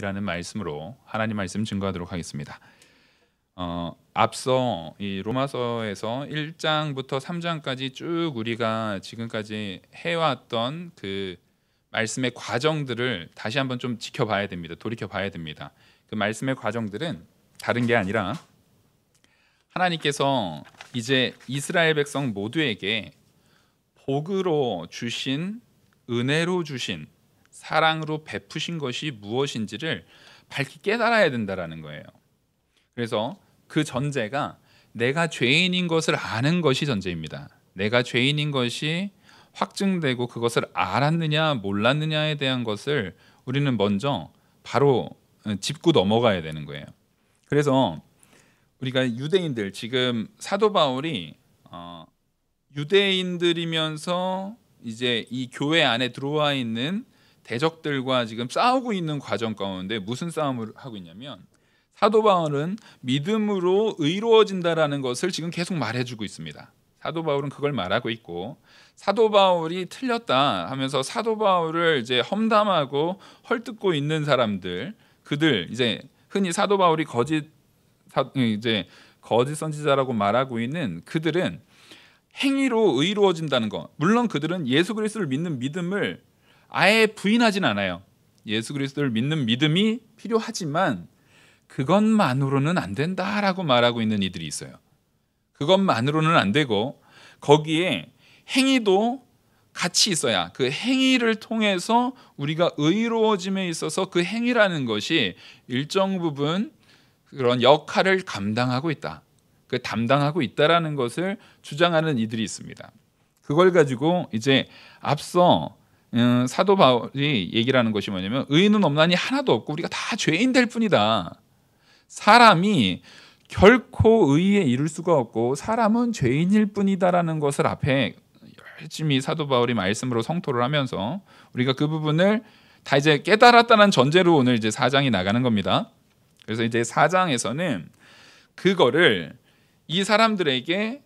말씀으로 하나님 말씀 증거하도록 하겠습니다. 앞서 이 로마서에서 1장부터 3장까지 쭉 우리가 지금까지 해왔던 그 말씀의 과정들을 다시 한번 좀 지켜봐야 됩니다. 돌이켜봐야 됩니다. 그 말씀의 과정들은 다른 게 아니라 하나님께서 이제 이스라엘 백성 모두에게 복으로 주신, 은혜로 주신, 사랑으로 베푸신 것이 무엇인지를 밝히 깨달아야 된다라는 거예요. 그래서 그 전제가 내가 죄인인 것을 아는 것이 전제입니다. 내가 죄인인 것이 확증되고 그것을 알았느냐 몰랐느냐에 대한 것을 우리는 먼저 바로 짚고 넘어가야 되는 거예요. 그래서 우리가 유대인들, 지금 사도 바울이 유대인들이면서 이제 이 교회 안에 들어와 있는 대적들과 지금 싸우고 있는 과정 가운데 무슨 싸움을 하고 있냐면, 사도 바울은 믿음으로 의로워진다라는 것을 지금 계속 말해주고 있습니다. 사도 바울은 그걸 말하고 있고, 사도 바울이 틀렸다 하면서 사도 바울을 이제 험담하고 헐뜯고 있는 사람들, 그들 이제 흔히 사도 바울이 거짓 선지자라고 말하고 있는 그들은 행위로 의로워진다는 것, 물론 그들은 예수 그리스도를 믿는 믿음을 아예 부인하진 않아요. 예수 그리스도를 믿는 믿음이 필요하지만 그것만으로는 안 된다라고 말하고 있는 이들이 있어요. 그것만으로는 안 되고 거기에 행위도 같이 있어야, 그 행위를 통해서 우리가 의로워짐에 있어서 그 행위라는 것이 일정 부분 그런 역할을 감당하고 있다, 그 담당하고 있다라는 것을 주장하는 이들이 있습니다. 그걸 가지고 이제 앞서 사도 바울이 얘기를 하는 것이 뭐냐면, 의인은 없나니 하나도 없고 우리가 다 죄인 될 뿐이다. 사람이 결코 의에 이를 수가 없고 사람은 죄인일 뿐이다라는 것을 앞에 열심히 사도 바울이 말씀으로 성토를 하면서 우리가 그 부분을 다 이제 깨달았다는 전제로 오늘 이제 4장이 나가는 겁니다. 그래서 이제 4장에서는 그거를 이 사람들에게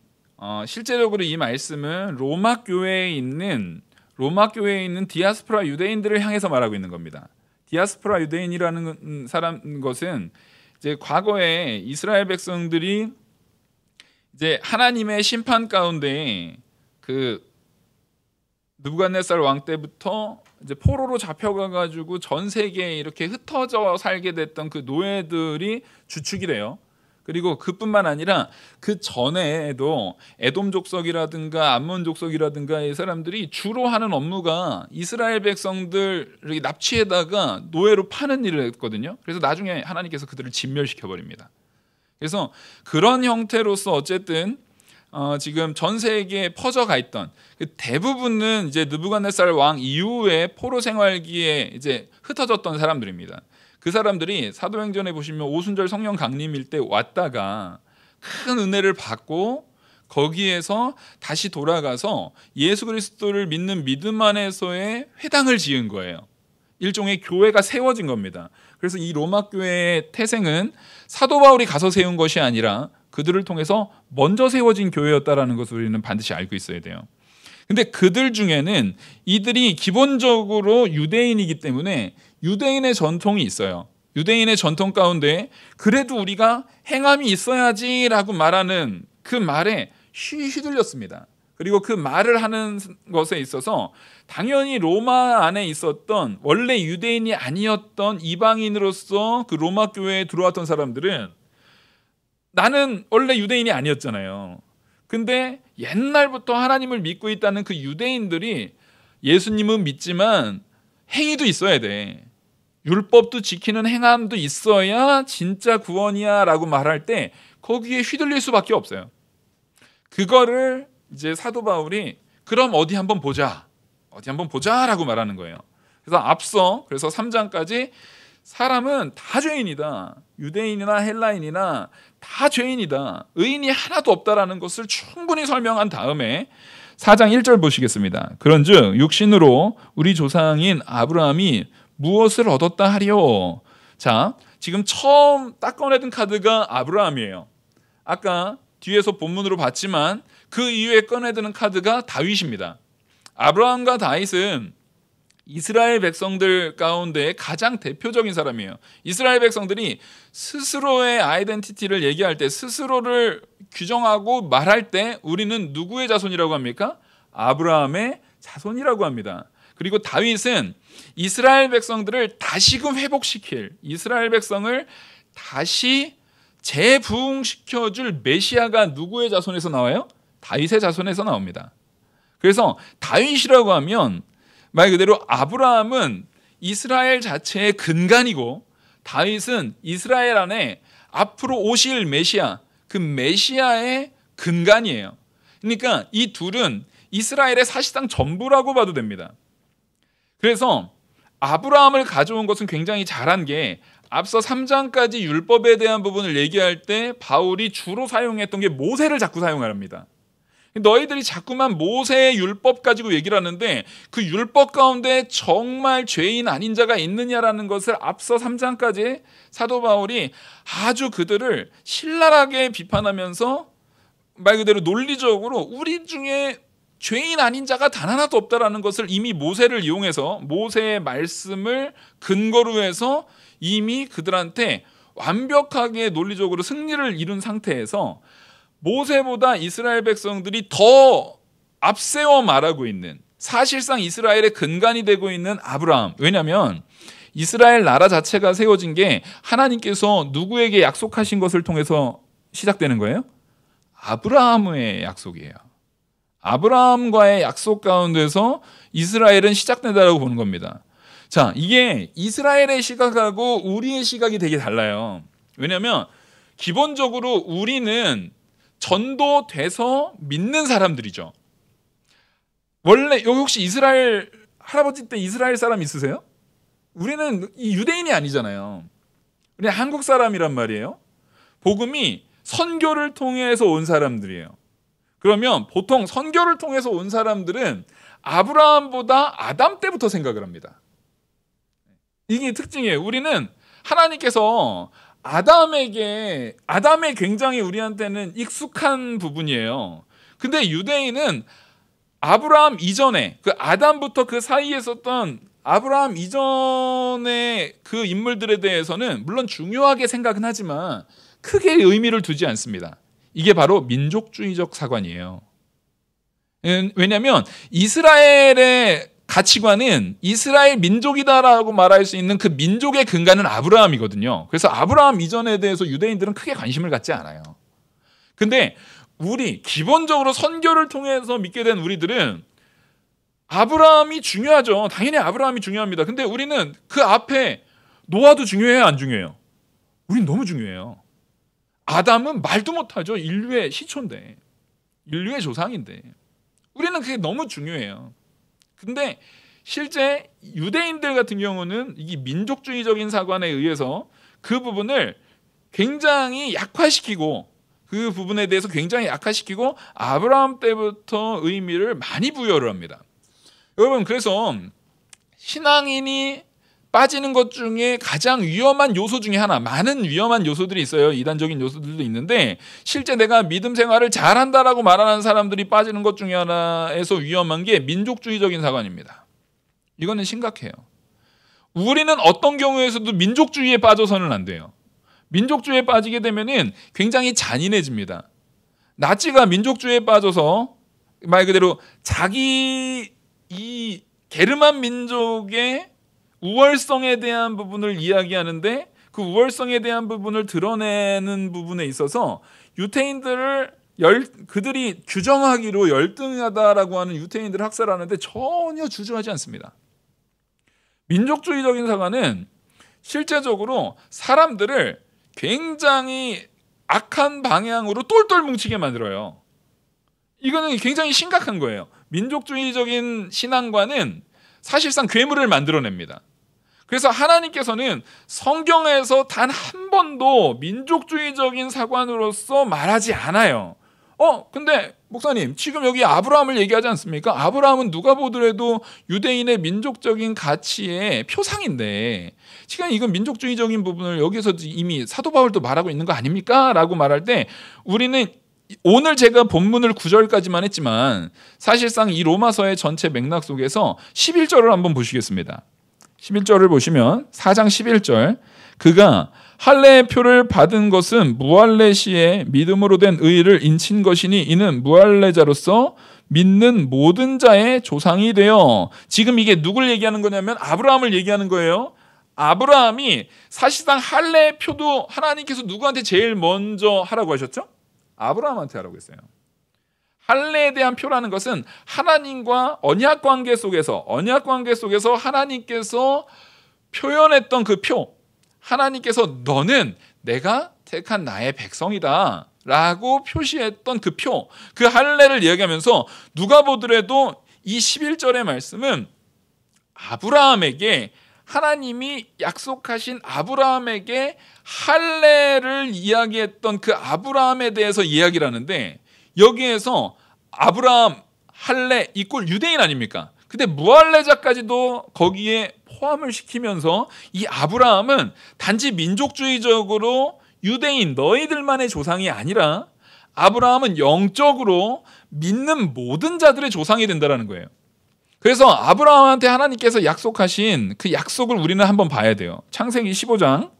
실제적으로 이 말씀은 로마 교회에 있는 디아스포라 유대인들을 향해서 말하고 있는 겁니다. 디아스포라 유대인이라는 것은 이제 과거에 이스라엘 백성들이 이제 하나님의 심판 가운데 그 느부갓네살 왕 때부터 이제 포로로 잡혀가 가지고 전 세계에 이렇게 흩어져 살게 됐던 그 노예들이 주축이 돼요. 그리고 그뿐만 아니라 그 전에도 에돔 족속이라든가 암몬 족속이라든가 이 사람들이 주로 하는 업무가 이스라엘 백성들을 납치에다가 노예로 파는 일을 했거든요. 그래서 나중에 하나님께서 그들을 진멸시켜 버립니다. 그래서 그런 형태로서 어쨌든 지금 전 세계에 퍼져가 있던 그 대부분은 이제 느부갓네살 왕 이후에 포로 생활기에 이제 흩어졌던 사람들입니다. 그 사람들이 사도행전에 보시면 오순절 성령 강림일 때 왔다가 큰 은혜를 받고 거기에서 다시 돌아가서 예수 그리스도를 믿는 믿음 안에서의 회당을 지은 거예요. 일종의 교회가 세워진 겁니다. 그래서 이 로마 교회의 태생은 사도 바울이 가서 세운 것이 아니라 그들을 통해서 먼저 세워진 교회였다라는 것을 우리는 반드시 알고 있어야 돼요. 근데 그들 중에는 이들이 기본적으로 유대인이기 때문에 유대인의 전통이 있어요. 유대인의 전통 가운데 그래도 우리가 행함이 있어야지라고 말하는 그 말에 휘둘렸습니다. 그리고 그 말을 하는 것에 있어서 당연히 로마 안에 있었던 원래 유대인이 아니었던 이방인으로서 그 로마 교회에 들어왔던 사람들은 나는 원래 유대인이 아니었잖아요. 근데 옛날부터 하나님을 믿고 있다는 그 유대인들이 예수님은 믿지만 행위도 있어야 돼, 율법도 지키는 행함도 있어야 진짜 구원이야 라고 말할 때 거기에 휘둘릴 수밖에 없어요. 그거를 이제 사도 바울이 그럼 어디 한번 보자 라고 말하는 거예요. 그래서 3장까지 사람은 다 죄인이다, 유대인이나 헬라인이나 다 죄인이다, 의인이 하나도 없다라는 것을 충분히 설명한 다음에 4장 1절 보시겠습니다. 그런즉 육신으로 우리 조상인 아브라함이 무엇을 얻었다 하리요. 자, 지금 처음 딱 꺼내든 카드가 아브라함이에요. 아까 뒤에서 본문으로 봤지만 그 이후에 꺼내드는 카드가 다윗입니다. 아브라함과 다윗은 이스라엘 백성들 가운데 가장 대표적인 사람이에요. 이스라엘 백성들이 스스로의 아이덴티티를 얘기할 때, 스스로를 규정하고 말할 때 우리는 누구의 자손이라고 합니까? 아브라함의 자손이라고 합니다. 그리고 다윗은 이스라엘 백성들을 다시금 회복시킬, 이스라엘 백성을 다시 재부흥시켜줄 메시아가 누구의 자손에서 나와요? 다윗의 자손에서 나옵니다. 그래서 다윗이라고 하면 말 그대로 아브라함은 이스라엘 자체의 근간이고, 다윗은 이스라엘 안에 앞으로 오실 메시아, 그 메시아의 근간이에요. 그러니까 이 둘은 이스라엘의 사실상 전부라고 봐도 됩니다. 그래서 아브라함을 가져온 것은 굉장히 잘한 게, 앞서 3장까지 율법에 대한 부분을 얘기할 때 바울이 주로 사용했던 게 모세를 자꾸 사용합니다. 너희들이 자꾸만 모세의 율법 가지고 얘기를 하는데 그 율법 가운데 정말 죄인 아닌 자가 있느냐라는 것을 앞서 3장까지 사도 바울이 아주 그들을 신랄하게 비판하면서 말 그대로 논리적으로 우리 중에 죄인 아닌 자가 단 하나도 없다라는 것을 이미 모세를 이용해서, 모세의 말씀을 근거로 해서 이미 그들한테 완벽하게 논리적으로 승리를 이룬 상태에서 모세보다 이스라엘 백성들이 더 앞세워 말하고 있는, 사실상 이스라엘의 근간이 되고 있는 아브라함. 왜냐하면 이스라엘 나라 자체가 세워진 게 하나님께서 누구에게 약속하신 것을 통해서 시작되는 거예요? 아브라함의 약속이에요. 아브라함과의 약속 가운데서 이스라엘은 시작된다고 보는 겁니다. 자, 이게 이스라엘의 시각하고 우리의 시각이 되게 달라요. 왜냐하면 기본적으로 우리는 전도돼서 믿는 사람들이죠. 원래 여기 혹시 이스라엘 할아버지 때 이스라엘 사람 있으세요? 우리는 유대인이 아니잖아요. 우리 한국 사람이란 말이에요. 복음이 선교를 통해서 온 사람들이에요. 그러면 보통 선교를 통해서 온 사람들은 아브라함보다 아담 때부터 생각을 합니다. 이게 특징이에요. 우리는 하나님께서 아담의 굉장히 우리한테는 익숙한 부분이에요. 근데 유대인은 아브라함 이전에, 그 아담부터 그 사이에 있었던 아브라함 이전의 그 인물들에 대해서는 물론 중요하게 생각은 하지만 크게 의미를 두지 않습니다. 이게 바로 민족주의적 사관이에요. 왜냐하면 이스라엘의 가치관은 이스라엘 민족이다라고 말할 수 있는 그 민족의 근간은 아브라함이거든요. 그래서 아브라함 이전에 대해서 유대인들은 크게 관심을 갖지 않아요. 근데 우리 기본적으로 선교를 통해서 믿게 된 우리들은 아브라함이 중요하죠. 당연히 아브라함이 중요합니다. 근데 우리는 그 앞에 노아도 중요해요, 안 중요해요? 우린 너무 중요해요. 아담은 말도 못하죠. 인류의 시초인데, 인류의 조상인데 우리는 그게 너무 중요해요. 근데 실제 유대인들 같은 경우는 이 민족주의적인 사관에 의해서 그 부분을 굉장히 약화시키고, 그 부분에 대해서 굉장히 약화시키고 아브라함 때부터 의미를 많이 부여를 합니다. 여러분, 그래서 신앙인이 빠지는 것 중에 가장 위험한 요소 중에 하나, 많은 위험한 요소들이 있어요. 이단적인 요소들도 있는데 실제 내가 믿음 생활을 잘한다라고 말하는 사람들이 빠지는 것 중에 하나에서 위험한 게 민족주의적인 사관입니다. 이거는 심각해요. 우리는 어떤 경우에서도 민족주의에 빠져서는 안 돼요. 민족주의에 빠지게 되면은 굉장히 잔인해집니다. 나치가 민족주의에 빠져서 말 그대로 자기 이 게르만 민족의 우월성에 대한 부분을 이야기하는데 그 우월성에 대한 부분을 드러내는 부분에 있어서 유태인들을 그들이 규정하기로 열등하다라고 하는 유태인들을 학살하는데 전혀 주저하지 않습니다. 민족주의적인 사관은 실제적으로 사람들을 굉장히 악한 방향으로 똘똘 뭉치게 만들어요. 이거는 굉장히 심각한 거예요. 민족주의적인 신앙관은 사실상 괴물을 만들어냅니다. 그래서 하나님께서는 성경에서 단 한 번도 민족주의적인 사관으로서 말하지 않아요. 근데 목사님, 지금 여기 아브라함을 얘기하지 않습니까? 아브라함은 누가 보더라도 유대인의 민족적인 가치의 표상인데 지금 이건 민족주의적인 부분을 여기서 이미 사도 바울도 말하고 있는 거 아닙니까? 라고 말할 때 우리는 오늘 제가 본문을 9절까지만 했지만 사실상 이 로마서의 전체 맥락 속에서 11절을 한번 보시겠습니다. 11절을 보시면 4장 11절 그가 할례의 표를 받은 것은 무할례 시에 믿음으로 된 의를 인친 것이니 이는 무할례자로서 믿는 모든 자의 조상이 되어. 지금 이게 누굴 얘기하는 거냐면 아브라함을 얘기하는 거예요. 아브라함이 사실상 할례의 표도 하나님께서 누구한테 제일 먼저 하라고 하셨죠? 아브라함한테 하라고 했어요. 할례에 대한 표라는 것은 하나님과 언약 관계 속에서 하나님께서 표현했던 그 표, 하나님께서 너는 내가 택한 나의 백성이다 라고 표시했던 그 표, 그 할례를 이야기하면서 누가 보더라도 이 11절의 말씀은 아브라함에게 하나님이 약속하신 아브라함에게 할례를 이야기했던 그 아브라함에 대해서 이야기를 하는데, 여기에서 아브라함 할례 이꼴 유대인 아닙니까? 근데 무할례자까지도 거기에 포함을 시키면서 이 아브라함은 단지 민족주의적으로 유대인 너희들만의 조상이 아니라 아브라함은 영적으로 믿는 모든 자들의 조상이 된다는 거예요. 그래서 아브라함한테 하나님께서 약속하신 그 약속을 우리는 한번 봐야 돼요. 창세기 15장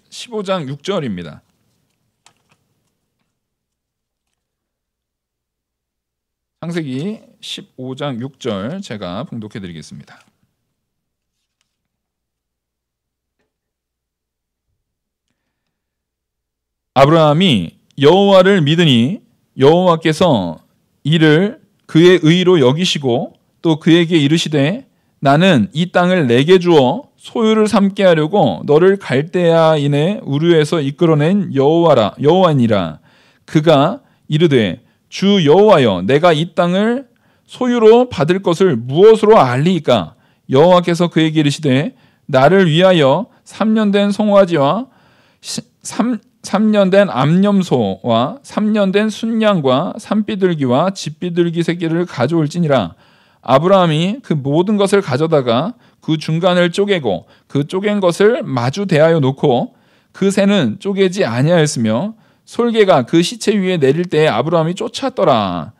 15장 6절입니다. 창세기 15장 6절 제가 봉독해 드리겠습니다. 아브라함이 여호와를 믿으니 여호와께서 이를 그의 의로 여기시고 또 그에게 이르시되 나는 이 땅을 내게 주어 소유를 삼게 하려고 너를 갈대아인의 우르에서 이끌어낸 여호와니라. 그가 이르되 주 여호와여 내가 이 땅을 소유로 받을 것을 무엇으로 알리이까? 여호와께서 그에게 이르시되 나를 위하여 3년 된 송아지와 3년 된 암염소와 3년 된 순양과 산비둘기와 집비둘기 새끼를 가져올지니라. 아브라함이 그 모든 것을 가져다가 그 중간을 쪼개고 그 쪼갠 것을 마주 대하여 놓고 그 새는 쪼개지 아니하였으며 솔개가 그 시체 위에 내릴 때에 아브라함이 쫓았더라.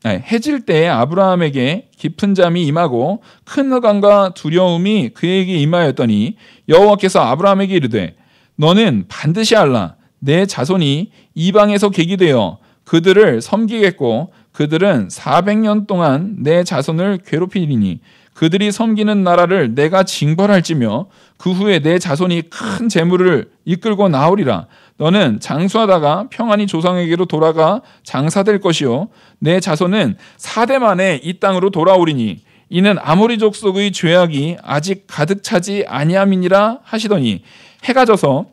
해질 때에 아브라함에게 깊은 잠이 임하고 큰 흑암과 두려움이 그에게 임하였더니 여호와께서 아브라함에게 이르되 너는 반드시 알라. 내 자손이 이방에서 계기되어 그들을 섬기겠고 그들은 400년 동안 내 자손을 괴롭히리니 그들이 섬기는 나라를 내가 징벌할지며 그 후에 내 자손이 큰 재물을 이끌고 나오리라. 너는 장수하다가 평안히 조상에게로 돌아가 장사될 것이요 내 자손은 4대 만에 이 땅으로 돌아오리니 이는 아모리 족속의 죄악이 아직 가득 차지 아니함이니라 하시더니 해가 져서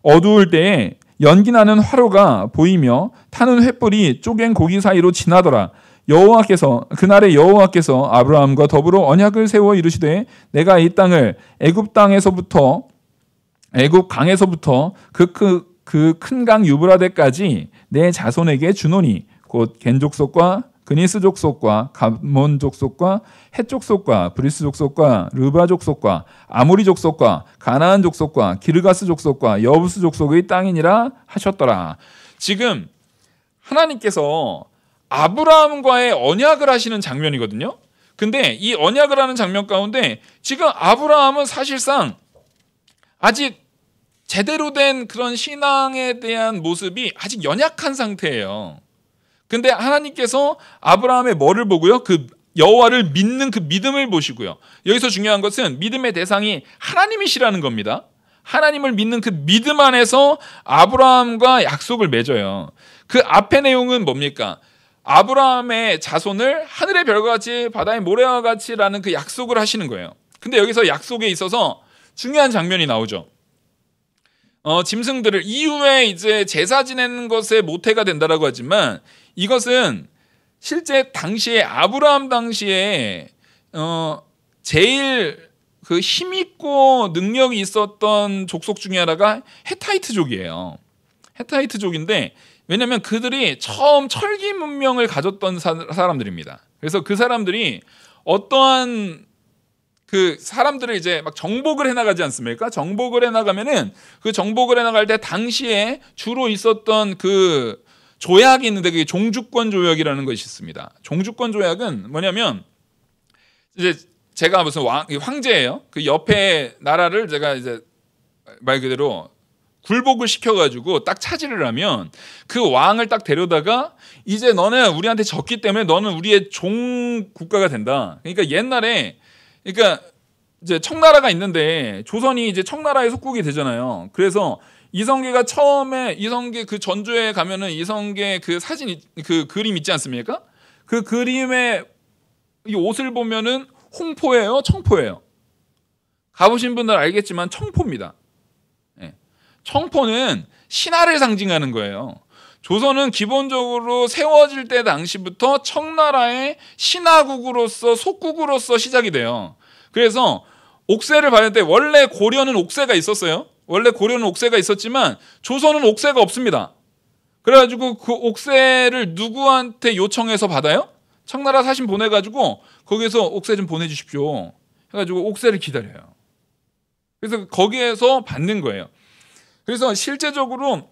어두울 때에 연기나는 화로가 보이며 타는 횃불이 쪼갠 고기 사이로 지나더라. 그날에 여호와께서 아브라함과 더불어 언약을 세워 이르시되 내가 이 땅을 애굽 강에서부터 그 큰 강 유브라데까지 내 자손에게 주노니 곧 겐 족속과 그니스 족속과 감몬 족속과 헷 족속과 브리스 족속과 르바 족속과 아모리 족속과 가나안 족속과 기르가스 족속과 여부스 족속의 땅이니라 하셨더라. 지금 하나님께서 아브라함과의 언약을 하시는 장면이거든요. 근데 이 언약을 하는 장면 가운데 지금 아브라함은 사실상 아직 제대로 된 그런 신앙에 대한 모습이 아직 연약한 상태예요. 근데 하나님께서 아브라함의 뭐를 보고요? 그 여호와를 믿는 그 믿음을 보시고요. 여기서 중요한 것은 믿음의 대상이 하나님이시라는 겁니다. 하나님을 믿는 그 믿음 안에서 아브라함과 약속을 맺어요. 그 앞의 내용은 뭡니까? 아브라함의 자손을 하늘의 별과 같이 바다의 모래와 같이라는 그 약속을 하시는 거예요. 근데 여기서 약속에 있어서 중요한 장면이 나오죠. 짐승들을 이후에 이제 제사 지내는 것에 모태가 된다라고 하지만 이것은 실제 당시에 아브라함 당시에 제일 그 힘있고 능력이 있었던 족속 중에 하나가 헤타이트족이에요. 헤타이트족인데 왜냐하면 그들이 처음 철기 문명을 가졌던 사람들입니다. 그래서 그 사람들이 어떠한 그 사람들을 이제 막 정복을 해나가지 않습니까? 정복을 해나가면은 그 정복을 해나갈 때 당시에 주로 있었던 그 조약이 있는데 그게 종주권 조약이라는 것이 있습니다. 종주권 조약은 뭐냐면 이제 제가 무슨 황제예요. 그 옆에 나라를 제가 이제 말 그대로 굴복을 시켜가지고 딱 차지를 하면 그 왕을 딱 데려다가 이제 너는 우리한테 졌기 때문에 너는 우리의 종 국가가 된다. 그러니까 옛날에 그러니까 이제 청나라가 있는데 조선이 이제 청나라의 속국이 되잖아요. 그래서 이성계가 처음에 이성계 그 전조에 가면은 이성계 그 사진 그 그림 있지 않습니까? 그 그림에 이 옷을 보면은 홍포예요, 청포예요. 가보신 분들 알겠지만 청포입니다. 네. 청포는 신하를 상징하는 거예요. 조선은 기본적으로 세워질 때 당시부터 청나라의 신하국으로서 속국으로서 시작이 돼요. 그래서 옥새를 받을 때 원래 고려는 옥새가 있었어요. 원래 고려는 옥새가 있었지만 조선은 옥새가 없습니다. 그래가지고 그 옥새를 누구한테 요청해서 받아요? 청나라 사신 보내가지고 거기서 옥새 좀 보내주십시오. 해가지고 옥새를 기다려요. 그래서 거기에서 받는 거예요. 그래서 실제적으로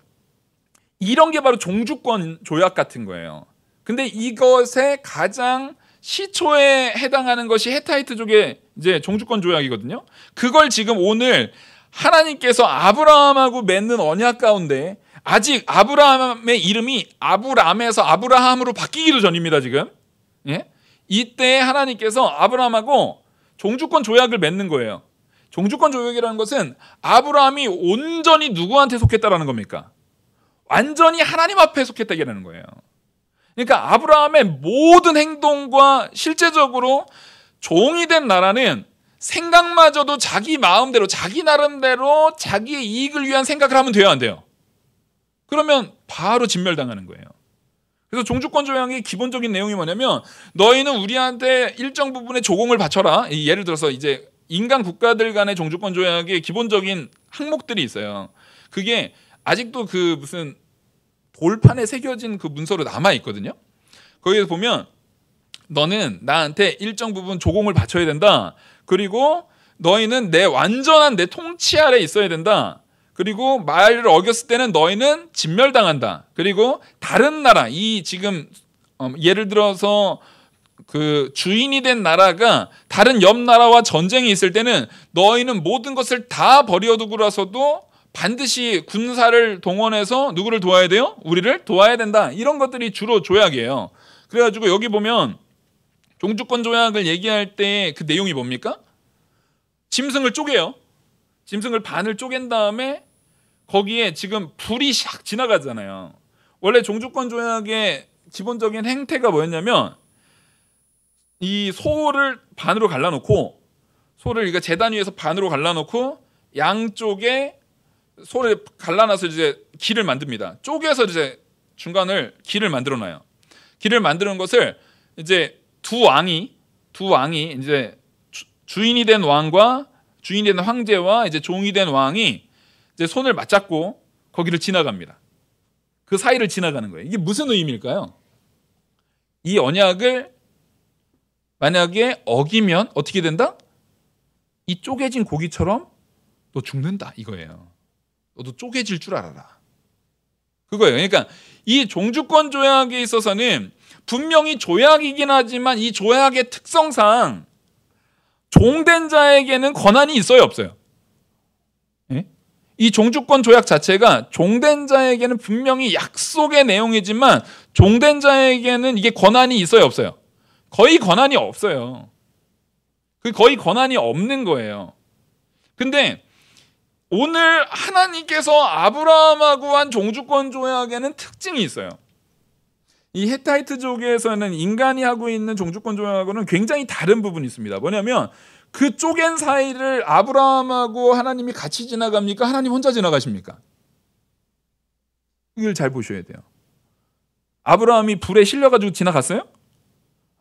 이런 게 바로 종주권 조약 같은 거예요. 근데 이것의 가장 시초에 해당하는 것이 헤타이트족의 이제 종주권 조약이거든요. 그걸 지금 오늘 하나님께서 아브라함하고 맺는 언약 가운데 아직 아브라함의 이름이 아브람에서 아브라함으로 바뀌기도 전입니다. 지금. 예? 이때 하나님께서 아브라함하고 종주권 조약을 맺는 거예요. 종주권 조약이라는 것은 아브라함이 온전히 누구한테 속했다라는 겁니까? 완전히 하나님 앞에 속했다라는 거예요. 그러니까 아브라함의 모든 행동과 실제적으로 종이 된 나라는 생각마저도 자기 마음대로 자기 나름대로 자기의 이익을 위한 생각을 하면 돼요, 안 돼요? 그러면 바로 진멸당하는 거예요. 그래서 종주권 조약의 기본적인 내용이 뭐냐면 너희는 우리한테 일정 부분의 조공을 바쳐라. 예를 들어서 이제 인간 국가들 간의 종주권 조약의 기본적인 항목들이 있어요. 그게 아직도 그 무슨 돌판에 새겨진 그 문서로 남아 있거든요. 거기에서 보면 너는 나한테 일정 부분 조공을 바쳐야 된다. 그리고 너희는 완전한 내 통치 아래 있어야 된다. 그리고 말을 어겼을 때는 너희는 진멸당한다. 그리고 다른 나라, 이 지금 예를 들어서 그 주인이 된 나라가 다른 옆 나라와 전쟁이 있을 때는 너희는 모든 것을 다 버려두고라서도 반드시 군사를 동원해서 누구를 도와야 돼요? 우리를 도와야 된다. 이런 것들이 주로 조약이에요. 그래가지고 여기 보면 종주권 조약을 얘기할 때 그 내용이 뭡니까? 짐승을 쪼개요. 짐승을 반을 쪼갠 다음에 거기에 지금 불이 샥 지나가잖아요. 원래 종주권 조약의 기본적인 행태가 뭐였냐면 이 소를 반으로 갈라놓고 소를 이거 제단 위에서 반으로 갈라놓고 양쪽에 소를 갈라놔서 이제 길을 만듭니다. 쪼개서 이제 중간을 길을 만들어놔요. 길을 만드는 것을 이제 두 왕이 이제 주인이 된 왕과 주인이 된 황제와 이제 종이 된 왕이 이제 손을 맞잡고 거기를 지나갑니다. 그 사이를 지나가는 거예요. 이게 무슨 의미일까요? 이 언약을 만약에 어기면 어떻게 된다? 이 쪼개진 고기처럼 너 죽는다 이거예요. 너도 쪼개질 줄 알아라. 그거예요. 그러니까 이 종주권 조약에 있어서는 분명히 조약이긴 하지만 이 조약의 특성상 종된 자에게는 권한이 있어요, 없어요? 예? 이 종주권 조약 자체가 종된 자에게는 분명히 약속의 내용이지만 종된 자에게는 이게 권한이 있어요, 없어요? 거의 권한이 없어요. 거의 권한이 없는 거예요. 근데 오늘 하나님께서 아브라함하고 한 종주권 조약에는 특징이 있어요. 이 헤타이트족에서는 인간이 하고 있는 종주권 조약하고는 굉장히 다른 부분이 있습니다. 뭐냐면 그 쪼갠 사이를 아브라함하고 하나님이 같이 지나갑니까? 하나님 혼자 지나가십니까? 이걸 잘 보셔야 돼요. 아브라함이 불에 실려가지고 지나갔어요?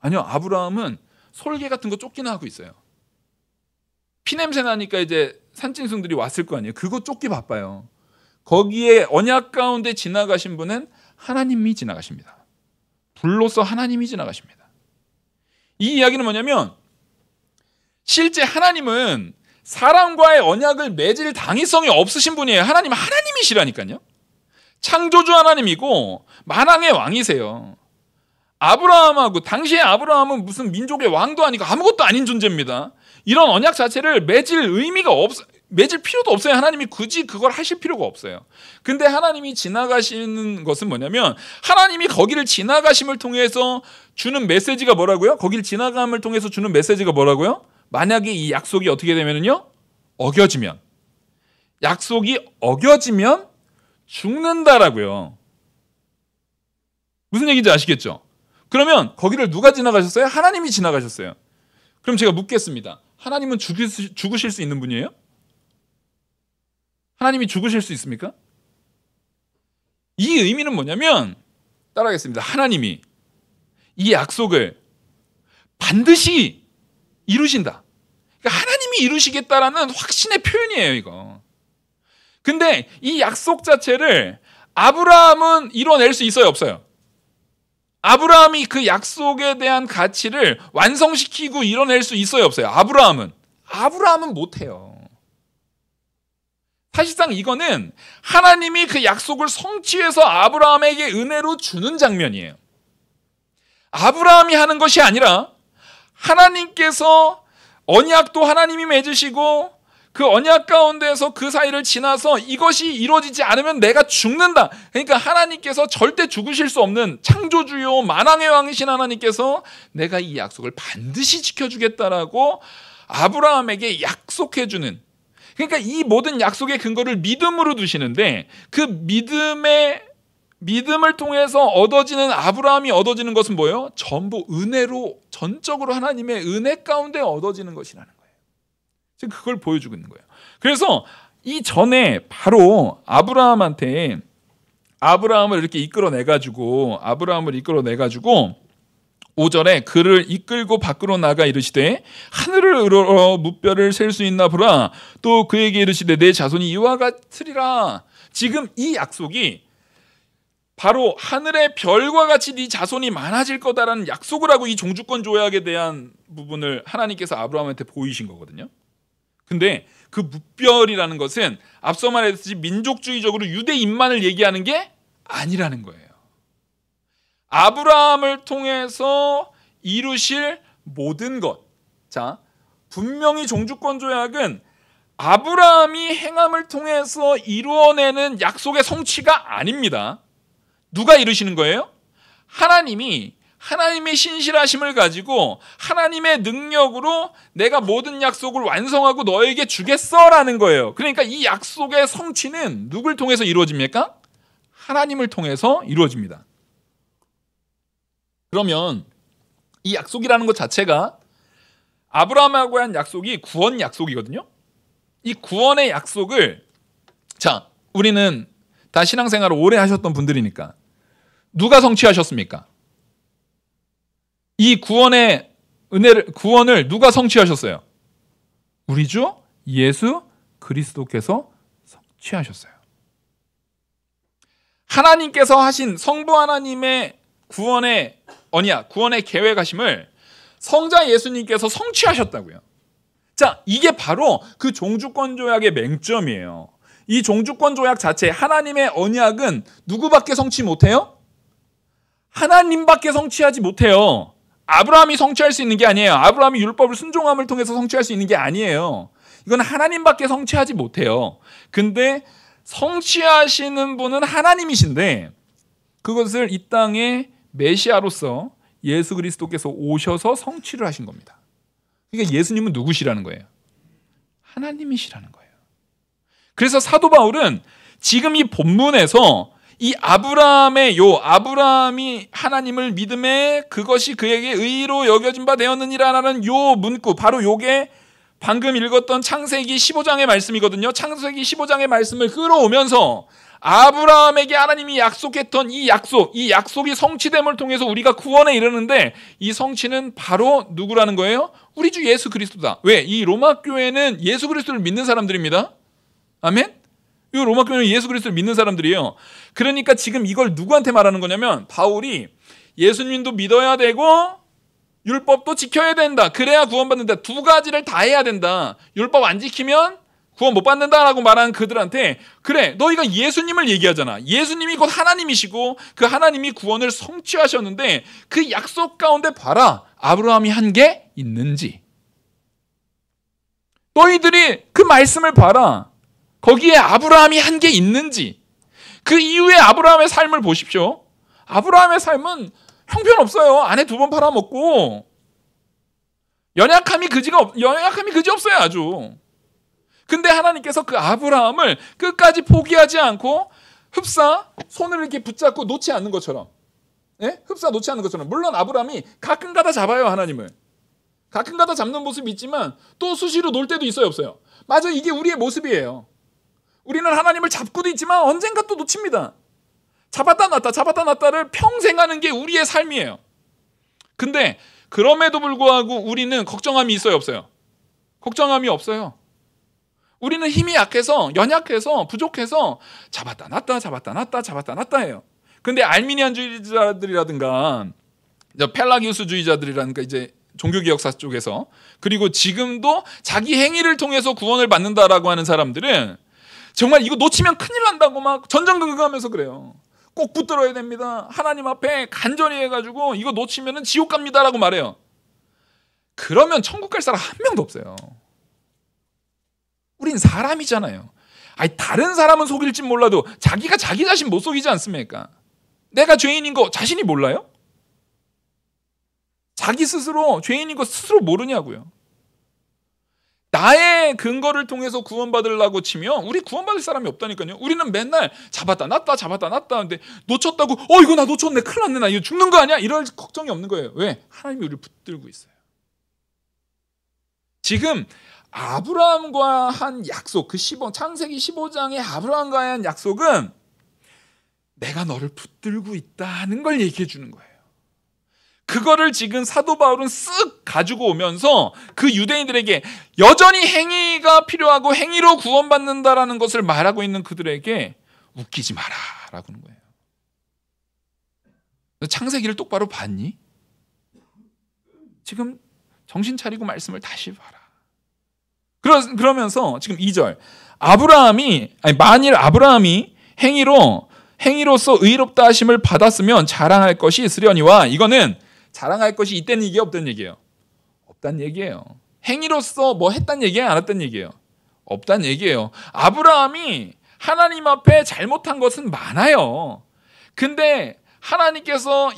아니요. 아브라함은 솔개 같은 거 쫓기나 하고 있어요. 피냄새 나니까 이제 산짐승들이 왔을 거 아니에요. 그거 쫓기 바빠요. 거기에 언약 가운데 지나가신 분은 하나님이 지나가십니다. 불로서 하나님이 지나가십니다. 이 이야기는 뭐냐면 실제 하나님은 사람과의 언약을 맺을 당위성이 없으신 분이에요. 하나님은 하나님이시라니까요. 창조주 하나님이고 만왕의 왕이세요. 아브라함하고, 당시에 아브라함은 무슨 민족의 왕도 아니고 아무것도 아닌 존재입니다. 이런 언약 자체를 맺을 필요도 없어요. 하나님이 굳이 그걸 하실 필요가 없어요. 근데 하나님이 지나가시는 것은 뭐냐면, 하나님이 거기를 지나가심을 통해서 주는 메시지가 뭐라고요? 거기를 지나감을 통해서 주는 메시지가 뭐라고요? 만약에 이 약속이 어떻게 되면은요, 어겨지면, 약속이 어겨지면 죽는다라고요. 무슨 얘기인지 아시겠죠? 그러면 거기를 누가 지나가셨어요? 하나님이 지나가셨어요. 그럼 제가 묻겠습니다. 하나님은 죽으실 수 있는 분이에요? 하나님이 죽으실 수 있습니까? 이 의미는 뭐냐면, 따라하겠습니다. 하나님이 이 약속을 반드시 이루신다. 그러니까 하나님이 이루시겠다라는 확신의 표현이에요, 이거. 근데 이 약속 자체를 아브라함은 이뤄낼 수 있어요, 없어요? 아브라함이 그 약속에 대한 가치를 완성시키고 이뤄낼 수 있어요, 없어요? 아브라함은 못해요. 사실상 이거는 하나님이 그 약속을 성취해서 아브라함에게 은혜로 주는 장면이에요. 아브라함이 하는 것이 아니라 하나님께서 언약도 하나님이 맺으시고 그 언약 가운데에서 그 사이를 지나서 이것이 이루어지지 않으면 내가 죽는다. 그러니까 하나님께서 절대 죽으실 수 없는 창조주요 만왕의 왕이신 하나님께서 내가 이 약속을 반드시 지켜주겠다라고 아브라함에게 약속해주는, 그러니까 이 모든 약속의 근거를 믿음으로 두시는데, 그 믿음을 통해서 얻어지는, 아브라함이 얻어지는 것은 뭐예요? 전부 은혜로, 전적으로 하나님의 은혜 가운데 얻어지는 것이라는 거예요. 지금 그걸 보여주고 있는 거예요. 그래서 이 전에 바로 아브라함을 이렇게 이끌어내가지고 5절에 그를 이끌고 밖으로 나가 이르시되 하늘을 우러러 무뼈를 셀 수 있나 보라. 또 그에게 이르시되 내 자손이 이와 같으리라. 지금 이 약속이 바로 하늘의 별과 같이 네 자손이 많아질 거다라는 약속을 하고, 이 종주권 조약에 대한 부분을 하나님께서 아브라함한테 보이신 거거든요. 근데 그 무별이라는 것은 앞서 말했듯이 민족주의적으로 유대인만을 얘기하는 게 아니라는 거예요. 아브라함을 통해서 이루실 모든 것. 자, 분명히 종주권 조약은 아브라함이 행함을 통해서 이루어내는 약속의 성취가 아닙니다. 누가 이루시는 거예요? 하나님의 신실하심을 가지고 하나님의 능력으로 내가 모든 약속을 완성하고 너에게 주겠어라는 거예요. 그러니까 이 약속의 성취는 누굴 통해서 이루어집니까? 하나님을 통해서 이루어집니다. 그러면 이 약속이라는 것 자체가, 아브라함하고 한 약속이 구원 약속이거든요. 이 구원의 약속을, 자, 우리는 다 신앙생활을 오래 하셨던 분들이니까 누가 성취하셨습니까? 이 구원을 누가 성취하셨어요? 우리 주 예수 그리스도께서 성취하셨어요. 하나님께서 하신 성부 하나님의 구원의 언약, 구원의 계획하심을 성자 예수님께서 성취하셨다고요. 자, 이게 바로 그 종주권 조약의 맹점이에요. 이 종주권 조약 자체, 하나님의 언약은 누구밖에 성취 못해요? 하나님밖에 성취하지 못해요. 아브라함이 성취할 수 있는 게 아니에요. 아브라함이 율법을 순종함을 통해서 성취할 수 있는 게 아니에요. 이건 하나님밖에 성취하지 못해요. 근데 성취하시는 분은 하나님이신데, 그것을 이 땅에 메시아로서 예수 그리스도께서 오셔서 성취를 하신 겁니다. 그러니까 예수님은 누구시라는 거예요? 하나님이시라는 거예요. 그래서 사도 바울은 지금 이 본문에서 이 아브라함이 하나님을 믿음에 그것이 그에게 의로 여겨진 바 되었느니라라는 요 문구, 바로 요게 방금 읽었던 창세기 15장의 말씀이거든요. 창세기 15장의 말씀을 끌어오면서 아브라함에게 하나님이 약속했던 이 약속이 성취됨을 통해서 우리가 구원에 이르는데, 이 성취는 바로 누구라는 거예요? 우리 주 예수 그리스도다. 왜? 이 로마 교회는 예수 그리스도를 믿는 사람들입니다. 아멘? 이 로마 교회는 예수 그리스도를 믿는 사람들이에요. 그러니까 지금 이걸 누구한테 말하는 거냐면, 바울이 예수님도 믿어야 되고 율법도 지켜야 된다. 그래야 구원받는다. 두 가지를 다 해야 된다. 율법 안 지키면 구원 못 받는다라고 말하는 그들한테 그래 너희가 예수님을 얘기하잖아. 예수님이 곧 하나님이시고 그 하나님이 구원을 성취하셨는데 그 약속 가운데 봐라. 아브라함이 한 게 있는지. 너희들이 그 말씀을 봐라. 거기에 아브라함이 한 게 있는지. 그 이후에 아브라함의 삶을 보십시오. 아브라함의 삶은 형편없어요. 아내 2번 팔아먹고 연약함이 그지 없어요. 아주. 근데 하나님께서 그 아브라함을 끝까지 포기하지 않고 흡사 손을 이렇게 붙잡고 놓지 않는 것처럼, 예? 흡사 놓지 않는 것처럼. 물론 아브라함이 가끔가다 잡아요. 하나님을 가끔가다 잡는 모습이 있지만 또 수시로 놀 때도 있어요. 없어요? 맞아. 이게 우리의 모습이에요. 우리는 하나님을 잡고도 있지만 언젠가 또 놓칩니다. 잡았다 놨다를 평생 하는 게 우리의 삶이에요. 근데 그럼에도 불구하고 우리는 걱정함이 있어요? 없어요? 걱정함이 없어요. 우리는 힘이 약해서 연약해서 부족해서 잡았다 놨다 해요. 근데 알미니안주의자들이라든가 펠라기우스주의자들이라든가 이제 종교개혁사 쪽에서 그리고 지금도 자기 행위를 통해서 구원을 받는다라고 하는 사람들은 정말 이거 놓치면 큰일 난다고 막 전전긍긍하면서 그래요. 꼭 붙들어야 됩니다. 하나님 앞에 간절히 해가지고 이거 놓치면 지옥 갑니다라고 말해요. 그러면 천국 갈 사람 한 명도 없어요. 우린 사람이잖아요. 아니 다른 사람은 속일지 몰라도 자기가 자기 자신 못 속이지 않습니까? 내가 죄인인 거 자신이 몰라요? 자기 스스로 죄인인 거 스스로 모르냐고요. 나의 근거를 통해서 구원받으려고 치면 우리 구원받을 사람이 없다니까요. 우리는 맨날 잡았다 놨다 하는데 놓쳤다고 이거 나 놓쳤네 큰일 났네 나 이거 죽는 거 아니야? 이럴 걱정이 없는 거예요. 왜? 하나님이 우리를 붙들고 있어요. 지금 아브라함과 한 약속, 창세기 15장의 아브라함과의 한 약속은 내가 너를 붙들고 있다는 걸 얘기해 주는 거예요. 그거를 지금 사도 바울은 쓱 가지고 오면서 그 유대인들에게 여전히 행위가 필요하고 행위로 구원받는다라는 것을 말하고 있는 그들에게 웃기지 마라라고 하는 거예요. 창세기를 똑바로 봤니? 지금 정신 차리고 말씀을 다시 봐라. 그러면서 지금 2절 만일 아브라함이 행위로서 의롭다 하심을 받았으면 자랑할 것이 있으려니와. 이거는 자랑할 것이 있다는 얘기예요, 없다는 얘기예요? 없다는 얘기예요. 행위로서 뭐 했다는 얘기예요, 안 했다는 얘기예요? 없다는 얘기예요. 아브라함이 하나님 앞에 잘못한 것은 많아요. 근데 하나님께서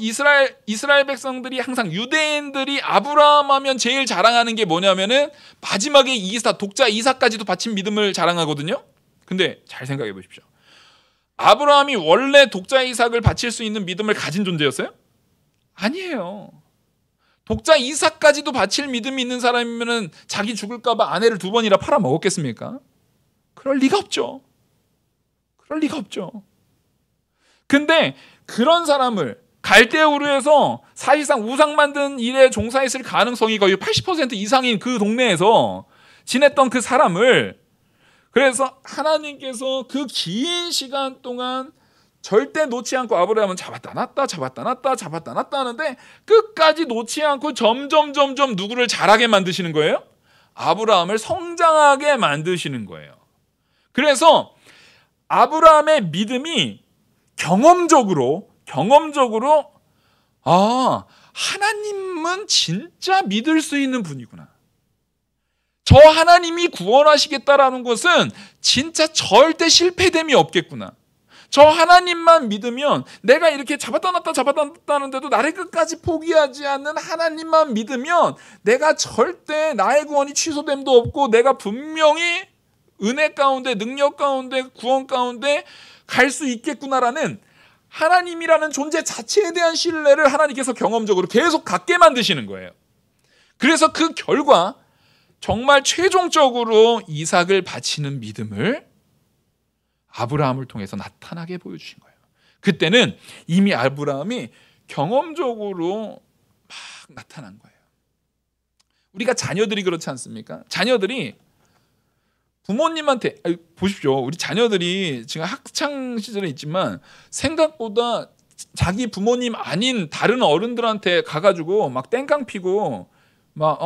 이스라엘 백성들이 항상 유대인들이 아브라함 하면 제일 자랑하는 게 뭐냐면은 마지막에 독자 이삭까지도 바친 믿음을 자랑하거든요. 근데 잘 생각해 보십시오. 아브라함이 원래 독자 이삭을 바칠 수 있는 믿음을 가진 존재였어요? 아니에요. 독자 이삭까지도 바칠 믿음이 있는 사람이면은 자기 죽을까 봐 아내를 2번이나 팔아 먹었겠습니까? 그럴 리가 없죠. 근데 그런 사람을 갈대우르에서 사실상 우상 만든 일에 종사했을 가능성이 거의 80% 이상인 그 동네에서 지냈던 그 사람을, 그래서 하나님께서 그 긴 시간 동안 절대 놓지 않고 아브라함은 잡았다 놨다 하는데 끝까지 놓지 않고 점점 누구를 자라게 만드시는 거예요? 아브라함을 성장하게 만드시는 거예요. 그래서 아브라함의 믿음이 경험적으로 하나님은 진짜 믿을 수 있는 분이구나. 저 하나님이 구원하시겠다라는 것은 진짜 절대 실패됨이 없겠구나. 저 하나님만 믿으면, 내가 이렇게 잡았다 놨다 하는데도 나를 끝까지 포기하지 않는 하나님만 믿으면 내가 절대 나의 구원이 취소됨도 없고 내가 분명히 은혜 가운데, 능력 가운데, 구원 가운데 갈 수 있겠구나라는 하나님이라는 존재 자체에 대한 신뢰를 하나님께서 경험적으로 계속 갖게 만드시는 거예요. 그래서 그 결과 정말 최종적으로 이삭을 바치는 믿음을 아브라함을 통해서 나타나게 보여주신 거예요. 그때는 이미 아브라함이 경험적으로 막 나타난 거예요. 우리가 자녀들이 그렇지 않습니까? 자녀들이 부모님한테, 보십시오. 우리 자녀들이 지금 학창 시절에 있지만 생각보다 자기 부모님 아닌 다른 어른들한테 가가지고 막 땡깡 피고 막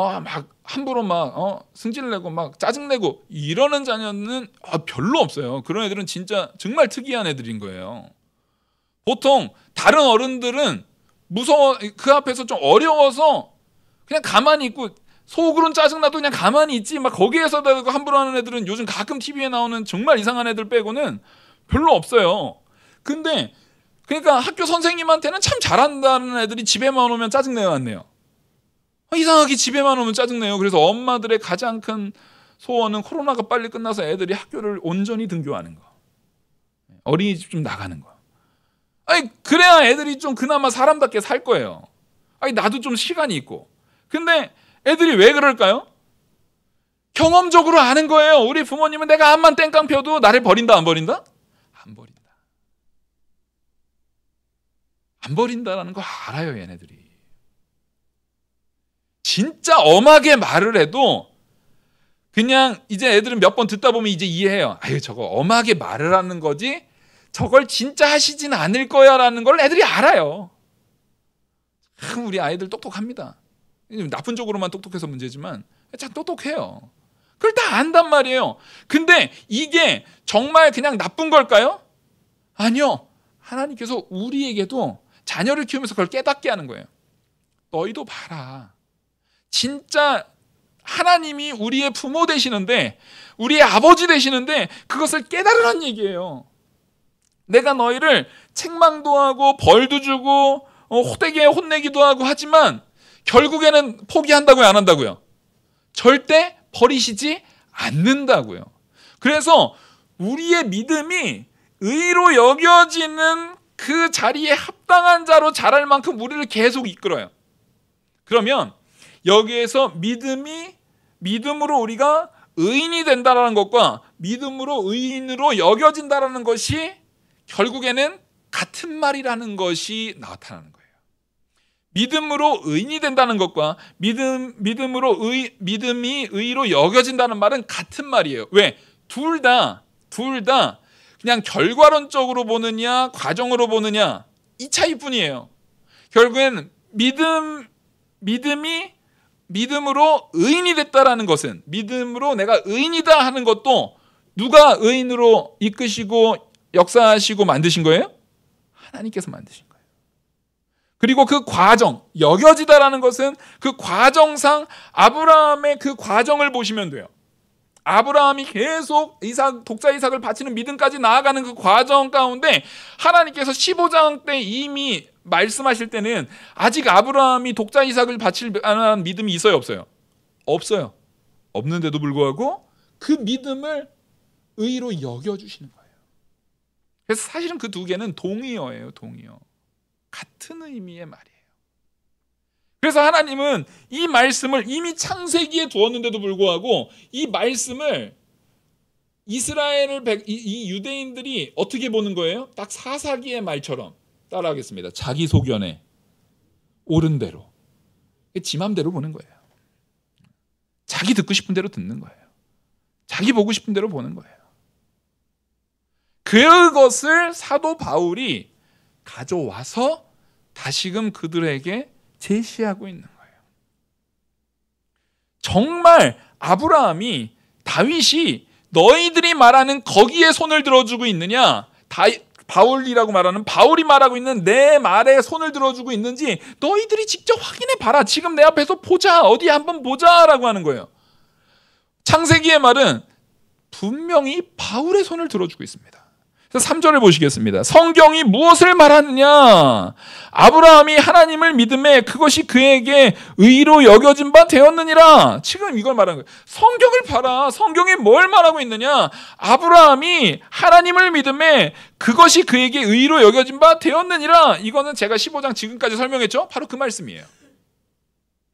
함부로 막 승질내고 막 짜증내고 이러는 자녀는 별로 없어요. 그런 애들은 진짜 정말 특이한 애들인 거예요. 보통 다른 어른들은 무서워, 그 앞에서 좀 어려워서 그냥 가만히 있고 속으로는 짜증나도 그냥 가만히 있지 막 거기에서 함부로 하는 애들은 요즘 가끔 TV에 나오는 정말 이상한 애들 빼고는 별로 없어요. 근데 그러니까 학교 선생님한테는 참 잘한다는 애들이 집에만 오면 짜증내요, 안 내요? 이상하게 집에만 오면 짜증내요. 그래서 엄마들의 가장 큰 소원은 코로나가 빨리 끝나서 애들이 학교를 온전히 등교하는 거, 어린이집 좀 나가는 거. 그래야 애들이 좀 그나마 사람답게 살 거예요. 나도 좀 시간이 있고. 근데 애들이 왜 그럴까요? 경험적으로 아는 거예요. 우리 부모님은 내가 암만 땡깡 펴도 나를 버린다, 안 버린다? 안 버린다. 안 버린다라는 거 알아요, 얘네들이. 진짜 엄하게 말을 해도 그냥 이제 애들은 몇 번 듣다 보면 이제 이해해요. 저거 엄하게 말을 하는 거지 저걸 진짜 하시진 않을 거야 라는 걸 애들이 알아요. 참 우리 아이들 똑똑합니다. 나쁜 쪽으로만 똑똑해서 문제지만 참 똑똑해요. 그걸 다 안단 말이에요. 근데 이게 정말 그냥 나쁜 걸까요? 아니요. 하나님께서 우리에게도 자녀를 키우면서 그걸 깨닫게 하는 거예요. 너희도 봐라. 진짜 하나님이 우리의 부모 되시는데, 우리의 아버지 되시는데 그것을 깨달으라는 얘기예요. 내가 너희를 책망도 하고 벌도 주고 호되게 혼내기도 하고 하지만 결국에는 포기한다고요, 안 한다고요? 절대 버리시지 않는다고요. 그래서 우리의 믿음이 의로 여겨지는 그 자리에 합당한 자로 자랄 만큼 우리를 계속 이끌어요. 그러면 여기에서 믿음으로 우리가 의인이 된다는 것과 믿음으로 의인으로 여겨진다는 것이 결국에는 같은 말이라는 것이 나타나는 거예요. 믿음으로 의인이 된다는 것과 믿음이 의로 여겨진다는 말은 같은 말이에요. 왜? 둘 다 그냥 결과론적으로 보느냐 과정으로 보느냐 이 차이뿐이에요. 결국엔 믿음으로 의인이 됐다라는 것은, 믿음으로 내가 의인이다 하는 것도 누가 의인으로 이끄시고 역사하시고 만드신 거예요? 하나님께서 만드신 거예요. 그리고 그 과정, 여겨지다라는 것은 그 과정상 아브라함의 그 과정을 보시면 돼요. 아브라함이 계속 독자 이삭을 바치는 믿음까지 나아가는 그 과정 가운데 하나님께서 15장 때 이미 말씀하실 때는 아직 아브라함이 독자 이삭을 바칠 만한 믿음이 있어요, 없어요? 없어요. 없는데도 불구하고 그 믿음을 의로 여겨주시는 거예요. 그래서 사실은 그 두 개는 동의어예요, 동의어. 같은 의미의 말이에요. 그래서 하나님은 이 말씀을 이미 창세기에 두었는데도 불구하고 이 말씀을 이 유대인들이 어떻게 보는 거예요? 딱 사사기의 말처럼 따라하겠습니다. 자기 소견에 옳은 대로, 지 맘대로 보는 거예요. 자기 듣고 싶은 대로 듣는 거예요. 자기 보고 싶은 대로 보는 거예요. 그것을 사도 바울이 가져와서 다시금 그들에게 제시하고 있는 거예요. 정말 아브라함이, 다윗이 너희들이 말하는 거기에 손을 들어주고 있느냐, 바울이라고 말하는 바울이 말하고 있는 내 말에 손을 들어주고 있는지 너희들이 직접 확인해 봐라. 지금 내 앞에서 보자. 어디 한번 보자라고 하는 거예요. 창세기의 말은 분명히 바울의 손을 들어주고 있습니다. 3절을 보시겠습니다. 성경이 무엇을 말하느냐? 아브라함이 하나님을 믿음에 그것이 그에게 의로 여겨진 바 되었느니라. 지금 이걸 말하는 거예요. 성경을 봐라. 성경이 뭘 말하고 있느냐? 아브라함이 하나님을 믿음에 그것이 그에게 의로 여겨진 바 되었느니라. 이거는 제가 15장 지금까지 설명했죠? 바로 그 말씀이에요.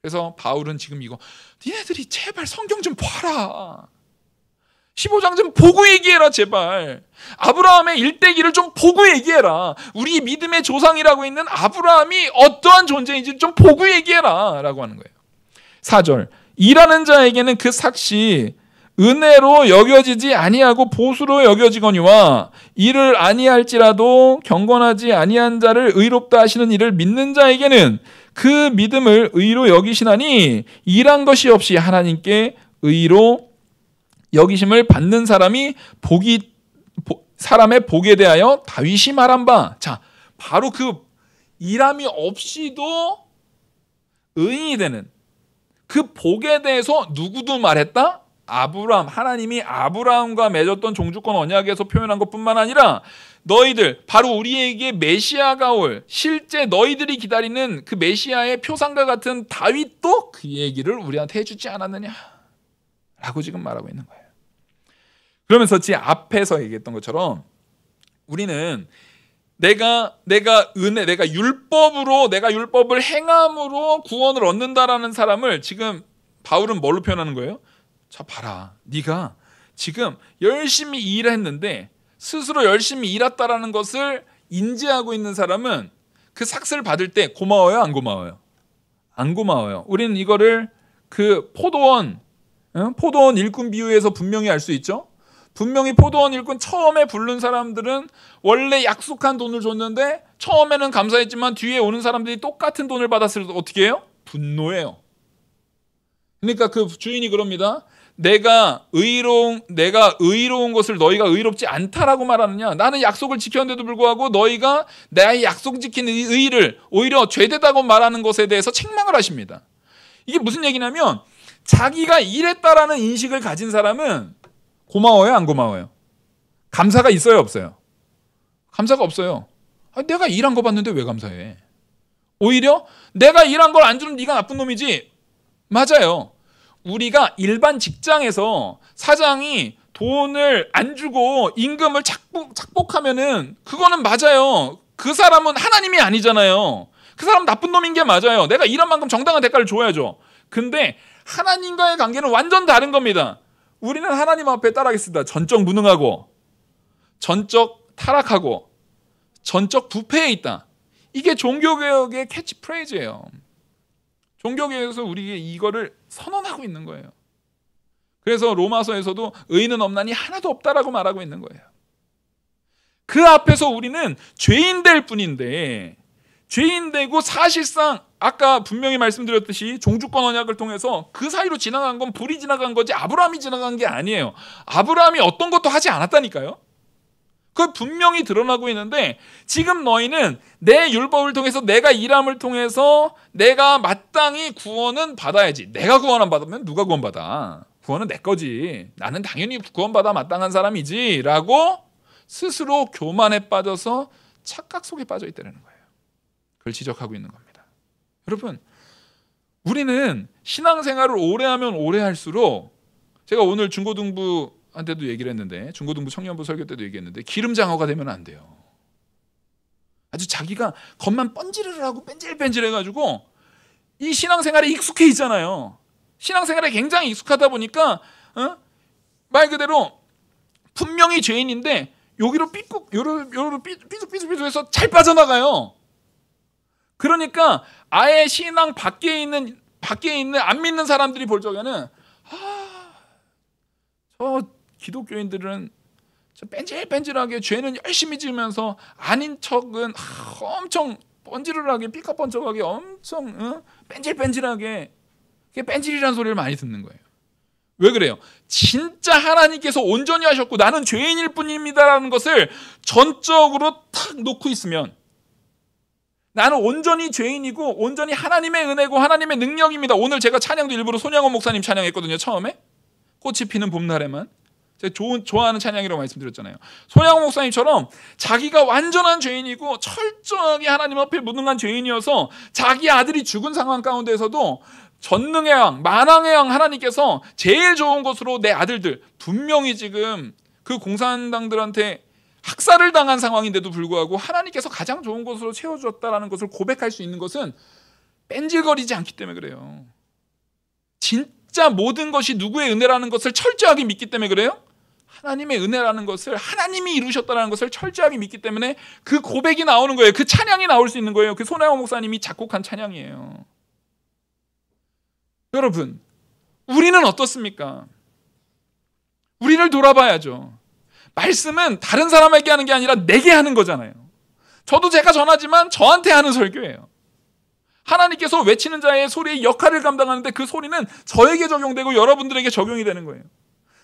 그래서 바울은 지금 이거, 니네들이 제발 성경 좀 봐라. 15장 좀 보고 얘기해라, 제발. 아브라함의 일대기를 좀 보고 얘기해라. 우리 믿음의 조상이라고 있는 아브라함이 어떠한 존재인지 좀 보고 얘기해라 라고 하는 거예요. 4절, 일하는 자에게는 그 삭시 은혜로 여겨지지 아니하고 보수로 여겨지거니와 이를 아니할지라도 경건하지 아니한 자를 의롭다 하시는 이를 믿는 자에게는 그 믿음을 의로 여기시나니 일한 것이 없이 하나님께 의로 여기심을 받는 사람이 사람의 복에 대하여 다윗이 말한 바. 자, 바로 그 일함이 없이도 의인이 되는 그 복에 대해서 누구도 말했다? 아브라함, 하나님이 아브라함과 맺었던 종주권 언약에서 표현한 것뿐만 아니라 너희들, 바로 우리에게 메시아가 올, 실제 너희들이 기다리는 그 메시아의 표상과 같은 다윗도 그 얘기를 우리한테 해주지 않았느냐 라고 지금 말하고 있는 거예요. 그러면서 제 앞에서 얘기했던 것처럼 우리는 내가 율법을 행함으로 구원을 얻는다라는 사람을 지금 바울은 뭘로 표현하는 거예요? 자, 봐라. 네가 지금 열심히 일을 했는데 스스로 열심히 일했다라는 것을 인지하고 있는 사람은 그 삭스를 받을 때 고마워요, 안 고마워요? 안 고마워요. 우리는 이거를 그 포도원 일꾼 비유에서 분명히 알 수 있죠. 분명히 포도원 일꾼 처음에 부른 사람들은 원래 약속한 돈을 줬는데 처음에는 감사했지만 뒤에 오는 사람들이 똑같은 돈을 받았을 때 어떻게 해요? 분노해요. 그러니까 그 주인이 그럽니다. 내가 의로운 것을 너희가 의롭지 않다라고 말하느냐? 나는 약속을 지켰는데도 불구하고 너희가 나의 약속 지킨 의의를 오히려 죄되다고 말하는 것에 대해서 책망을 하십니다. 이게 무슨 얘기냐면 자기가 일했다라는 인식을 가진 사람은 고마워요, 안 고마워요? 감사가 있어요, 없어요? 감사가 없어요. 내가 일한 거 봤는데 왜 감사해? 오히려 내가 일한 걸 안 주는 네가 나쁜 놈이지. 맞아요. 우리가 일반 직장에서 사장이 돈을 안 주고 임금을 착복하면은 그거는 맞아요. 그 사람은 하나님이 아니잖아요. 그 사람 나쁜 놈인 게 맞아요. 내가 일한 만큼 정당한 대가를 줘야죠. 근데 하나님과의 관계는 완전 다른 겁니다. 우리는 하나님 앞에 따라하겠습니다. 전적 무능하고 전적 타락하고 전적 부패해 있다. 이게 종교개혁의 캐치프레이즈예요. 종교개혁에서 우리에게 이거를 선언하고 있는 거예요. 그래서 로마서에서도 의인은 없나니 하나도 없다라고 말하고 있는 거예요. 그 앞에서 우리는 죄인 될 뿐인데 죄인 되고 사실상 아까 분명히 말씀드렸듯이 종주권 언약을 통해서 그 사이로 지나간 건 불이 지나간 거지 아브라함이 지나간 게 아니에요. 아브라함이 어떤 것도 하지 않았다니까요. 그걸 분명히 드러나고 있는데 지금 너희는 내 율법을 통해서 내가 일함을 통해서 내가 마땅히 구원은 받아야지. 내가 구원 안 받으면 누가 구원받아? 구원은 내 거지. 나는 당연히 구원받아 마땅한 사람이지 라고 스스로 교만에 빠져서 착각 속에 빠져 있다는 거예요. 그걸 지적하고 있는 겁니다. 여러분, 우리는 신앙생활을 오래 하면 오래 할수록 제가 오늘 중고등부한테도 얘기를 했는데 중고등부 청년부 설교 때도 얘기했는데 기름장어가 되면 안 돼요. 아주 자기가 겉만 번지르르하고 뺀질뺀질해가지고 이 신앙생활에 익숙해 있잖아요. 신앙생활에 굉장히 익숙하다 보니까 말 그대로 분명히 죄인인데 여기로 삐죽삐죽해서 잘 빠져나가요. 그러니까 아예 신앙 밖에 있는 안 믿는 사람들이 볼 적에는 저 기독교인들은 뺀질뺀질하게 죄는 열심히 지으면서 아닌 척은 엄청 번지르르하게 삐까뻔쩍하게 엄청 뺀질뺀질하게 뺀질이라는 소리를 많이 듣는 거예요. 왜 그래요? 진짜 하나님께서 온전히 하셨고 나는 죄인일 뿐입니다라는 것을 전적으로 탁 놓고 있으면 나는 온전히 죄인이고 온전히 하나님의 은혜고 하나님의 능력입니다. 오늘 제가 찬양도 일부러 손양원 목사님 찬양했거든요. 처음에 꽃이 피는 봄날에만 제가 좋아하는 찬양이라고 말씀드렸잖아요. 손양원 목사님처럼 자기가 완전한 죄인이고 철저하게 하나님 앞에 무능한 죄인이어서 자기 아들이 죽은 상황 가운데에서도 전능의 왕, 만왕의 왕 하나님께서 제일 좋은 것으로 내 아들들 분명히 지금 그 공산당들한테 학살을 당한 상황인데도 불구하고 하나님께서 가장 좋은 것으로 채워주었다라는 것을 고백할 수 있는 것은 뺀질거리지 않기 때문에 그래요. 진짜 모든 것이 누구의 은혜라는 것을 철저하게 믿기 때문에 그래요. 하나님의 은혜라는 것을 하나님이 이루셨다는 것을 철저하게 믿기 때문에 그 고백이 나오는 거예요. 그 찬양이 나올 수 있는 거예요. 그 손혜원 목사님이 작곡한 찬양이에요. 여러분, 우리는 어떻습니까? 우리를 돌아봐야죠. 말씀은 다른 사람에게 하는 게 아니라 내게 하는 거잖아요. 저도 제가 전하지만 저한테 하는 설교예요. 하나님께서 외치는 자의 소리의 역할을 감당하는데 그 소리는 저에게 적용되고 여러분들에게 적용이 되는 거예요.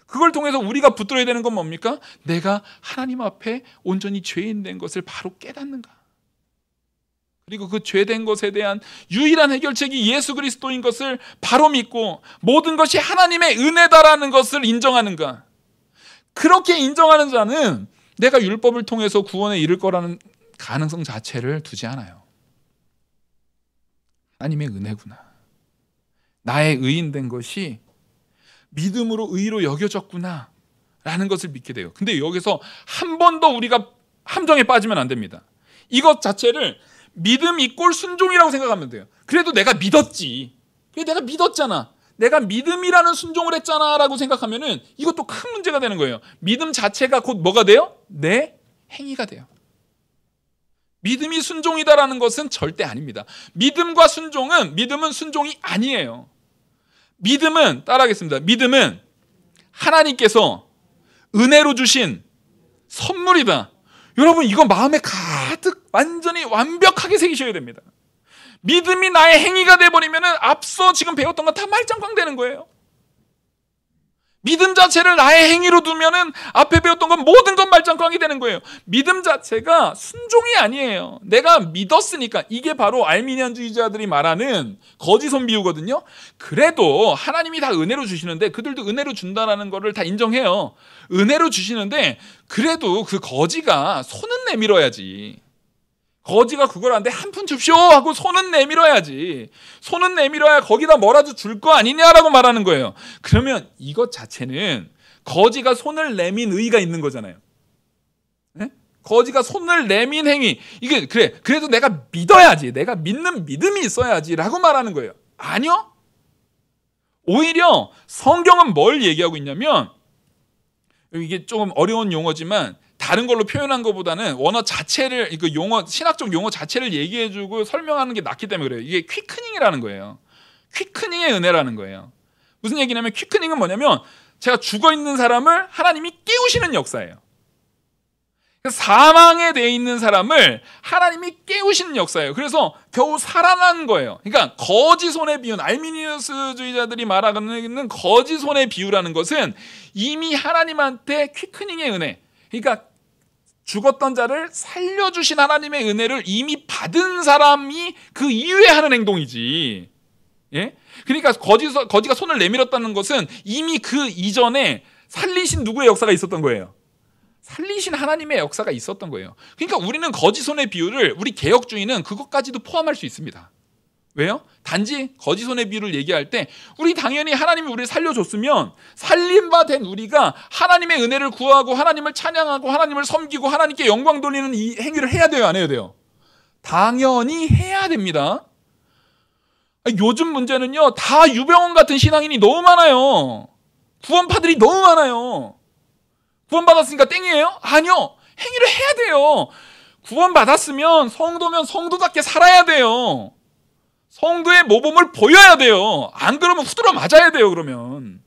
그걸 통해서 우리가 붙들어야 되는 건 뭡니까? 내가 하나님 앞에 온전히 죄인 된 것을 바로 깨닫는가. 그리고 그 죄된 것에 대한 유일한 해결책이 예수 그리스도인 것을 바로 믿고 모든 것이 하나님의 은혜다라는 것을 인정하는가. 그렇게 인정하는 자는 내가 율법을 통해서 구원에 이를 거라는 가능성 자체를 두지 않아요. 하나님의 은혜구나. 나의 의인된 것이 믿음으로 의로 여겨졌구나 라는 것을 믿게 돼요. 근데 여기서 한 번 더 우리가 함정에 빠지면 안 됩니다. 이것 자체를 믿음 이꼴 순종이라고 생각하면 돼요. 그래도 내가 믿었지. 그래 내가 믿었잖아. 내가 믿음이라는 순종을 했잖아 라고 생각하면은 이것도 큰 문제가 되는 거예요. 믿음 자체가 곧 뭐가 돼요? 내 행위가 돼요. 믿음이 순종이다라는 것은 절대 아닙니다. 믿음과 순종은, 믿음은 순종이 아니에요. 믿음은, 따라하겠습니다. 믿음은 하나님께서 은혜로 주신 선물이다. 여러분 이거 마음에 가득 완전히 완벽하게 새기셔야 됩니다. 믿음이 나의 행위가 돼버리면 앞서 지금 배웠던 건 다 말짱꽝 되는 거예요. 믿음 자체를 나의 행위로 두면은 앞에 배웠던 건 모든 건 말짱꽝이 되는 거예요. 믿음 자체가 순종이 아니에요. 내가 믿었으니까. 이게 바로 알미니안주의자들이 말하는 거지손 비유거든요. 그래도 하나님이 다 은혜로 주시는데 그들도 은혜로 준다라는 거를 다 인정해요. 은혜로 주시는데 그래도 그 거지가 손은 내밀어야지. 거지가 그걸 안 돼 한 푼 줍쇼 하고 손은 내밀어야지. 손은 내밀어야 거기다 뭐라도 줄 거 아니냐라고 말하는 거예요. 그러면 이것 자체는 거지가 손을 내민 의의가 있는 거잖아요. 네? 거지가 손을 내민 행위, 이게 그래 그래도 내가 믿어야지, 내가 믿는 믿음이 있어야지라고 말하는 거예요. 아니요. 오히려 성경은 뭘 얘기하고 있냐면, 이게 조금 어려운 용어지만 다른 걸로 표현한 것보다는 원어 자체를, 그 용어, 신학적 용어 자체를 얘기해주고 설명하는 게 낫기 때문에 그래요. 이게 퀴크닝이라는 거예요. 퀴크닝의 은혜라는 거예요. 무슨 얘기냐면, 퀴크닝은 뭐냐면 제가 죽어있는 사람을 하나님이 깨우시는 역사예요. 사망에 돼 있는 사람을 하나님이 깨우시는 역사예요. 그래서 겨우 살아난 거예요. 그러니까 거지손의 비유, 알미니우스주의자들이 말하는 거지손의 비유라는 것은 이미 하나님한테 퀴크닝의 은혜, 그러니까 죽었던 자를 살려주신 하나님의 은혜를 이미 받은 사람이 그 이후에 하는 행동이지. 예? 그러니까 거지가 손을 내밀었다는 것은 이미 그 이전에 살리신 누구의 역사가 있었던 거예요. 살리신 하나님의 역사가 있었던 거예요. 그러니까 우리는 거지손의 비유를, 우리 개혁주의는 그것까지도 포함할 수 있습니다. 왜요? 단지 거지손의 비유를 얘기할 때 우리 당연히 하나님이 우리를 살려줬으면 살림바 된 우리가 하나님의 은혜를 구하고 하나님을 찬양하고 하나님을 섬기고 하나님께 영광 돌리는 이 행위를 해야 돼요, 안 해야 돼요? 당연히 해야 됩니다. 요즘 문제는요, 다 유병원 같은 신앙인이 너무 많아요. 구원파들이 너무 많아요. 구원받았으니까 땡이에요? 아니요. 행위를 해야 돼요. 구원받았으면 성도면 성도답게 살아야 돼요. 성도의 모범을 보여야 돼요. 안 그러면 후드러 맞아야 돼요. 그러면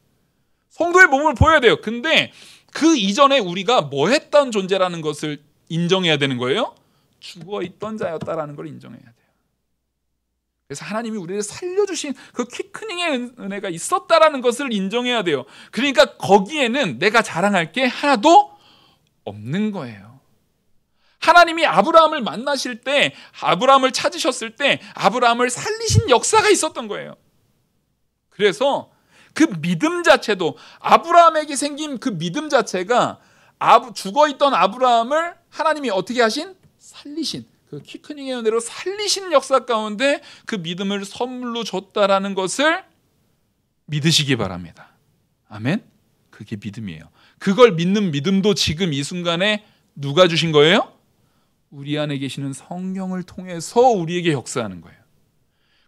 성도의 모범을 보여야 돼요. 근데 그 이전에 우리가 뭐 했던 존재라는 것을 인정해야 되는 거예요. 죽어있던 자였다라는 걸 인정해야 돼요. 그래서 하나님이 우리를 살려주신 그 퀴크닝의 은혜가 있었다라는 것을 인정해야 돼요. 그러니까 거기에는 내가 자랑할 게 하나도 없는 거예요. 하나님이 아브라함을 만나실 때, 아브라함을 찾으셨을 때 아브라함을 살리신 역사가 있었던 거예요. 그래서 그 믿음 자체도, 아브라함에게 생긴 그 믿음 자체가 죽어있던 아브라함을 하나님이 어떻게 하신? 살리신, 그 퀴크닝의 은혜로 살리신 역사 가운데 그 믿음을 선물로 줬다라는 것을 믿으시기 바랍니다. 아멘? 그게 믿음이에요. 그걸 믿는 믿음도 지금 이 순간에 누가 주신 거예요? 우리 안에 계시는 성령을 통해서 우리에게 역사하는 거예요.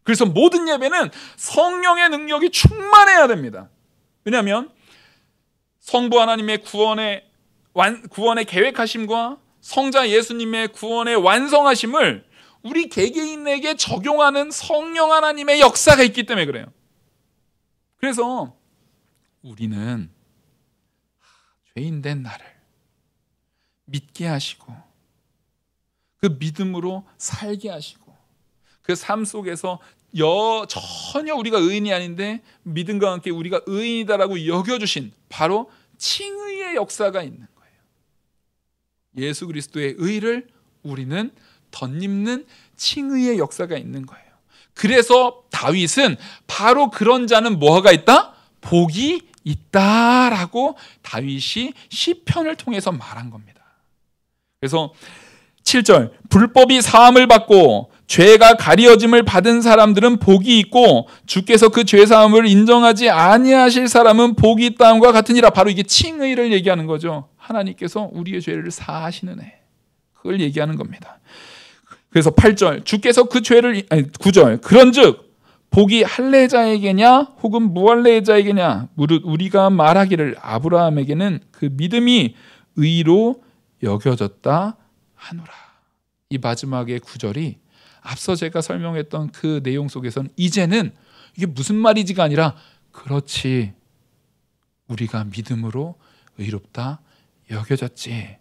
그래서 모든 예배는 성령의 능력이 충만해야 됩니다. 왜냐하면 성부 하나님의 구원의 계획하심과 성자 예수님의 구원의 완성하심을 우리 개개인에게 적용하는 성령 하나님의 역사가 있기 때문에 그래요. 그래서 우리는 죄인된 나를 믿게 하시고 그 믿음으로 살게 하시고 그 삶 속에서 전혀 우리가 의인이 아닌데 믿음과 함께 우리가 의인이다라고 여겨주신 바로 칭의의 역사가 있는 거예요. 예수 그리스도의 의를 우리는 덧입는 칭의의 역사가 있는 거예요. 그래서 다윗은 바로 그런 자는 뭐가 있다? 복이 있다라고 다윗이 시편을 통해서 말한 겁니다. 그래서 7절 불법이 사함을 받고 죄가 가리어짐을 받은 사람들은 복이 있고 주께서 그 죄 사함을 인정하지 아니하실 사람은 복이 있다함과 같으니라. 바로 이게 칭의를 얘기하는 거죠. 하나님께서 우리의 죄를 사하시는 애, 그걸 얘기하는 겁니다. 그래서 8절 주께서 그 죄를 9절 그런즉 복이 할례자에게냐 혹은 무할례자에게냐 무릇 우리가 말하기를 아브라함에게는 그 믿음이 의로 여겨졌다 하노라. 이 마지막의 9절이 앞서 제가 설명했던 그 내용 속에서는 이제는 이게 무슨 말이지가 아니라 그렇지 우리가 믿음으로 의롭다 여겨졌지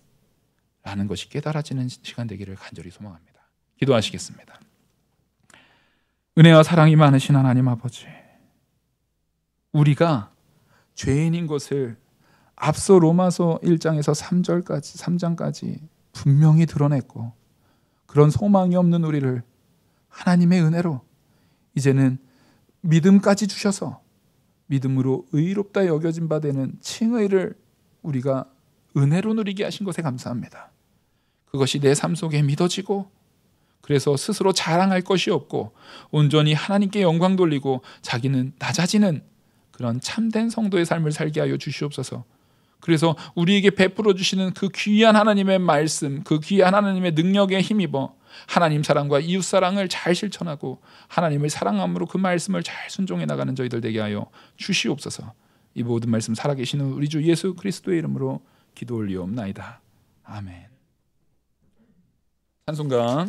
라는 것이 깨달아지는 시간 되기를 간절히 소망합니다. 기도하시겠습니다. 은혜와 사랑이 많으신 하나님 아버지, 우리가 죄인인 것을 앞서 로마서 1장에서 3장까지 분명히 드러냈고 그런 소망이 없는 우리를 하나님의 은혜로 이제는 믿음까지 주셔서 믿음으로 의롭다 여겨진 바 되는 칭의를 우리가 은혜로 누리게 하신 것에 감사합니다. 그것이 내 삶 속에 믿어지고 그래서 스스로 자랑할 것이 없고 온전히 하나님께 영광 돌리고 자기는 낮아지는 그런 참된 성도의 삶을 살게 하여 주시옵소서. 그래서 우리에게 베풀어 주시는 그 귀한 하나님의 말씀, 그 귀한 하나님의 능력에 힘입어 하나님 사랑과 이웃 사랑을 잘 실천하고 하나님을 사랑함으로 그 말씀을 잘 순종해 나가는 저희들 되게 하여 주시옵소서. 이 모든 말씀 살아계시는 우리 주 예수 그리스도의 이름으로 기도 올리옵나이다. 아멘. 찬송가